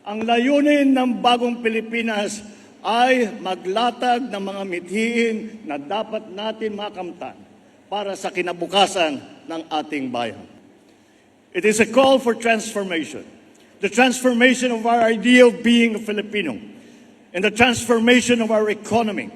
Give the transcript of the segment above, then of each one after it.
Ang layunin ng bagong Pilipinas ay maglatag ng mga mithiin na dapat natin makamtan para sa kinabukasan ng ating bayan. It is a call for transformation. The transformation of our idea of being a Filipino and the transformation of our economy,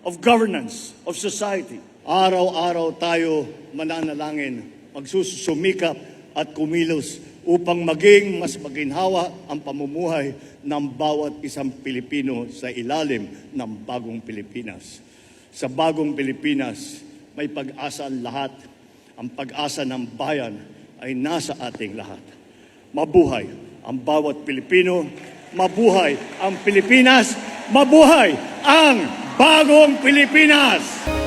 of governance, of society. Araw-araw tayo mananalangin, magsusumikap at kumilos upang maging mas maginhawa ang pamumuhay ng bawat isang Pilipino sa ilalim ng bagong Pilipinas. Sa bagong Pilipinas, may pag-asa ang lahat. Ang pag-asa ng bayan ay nasa ating lahat. Mabuhay ang bawat Pilipino, mabuhay ang Pilipinas, mabuhay ang bagong Pilipinas!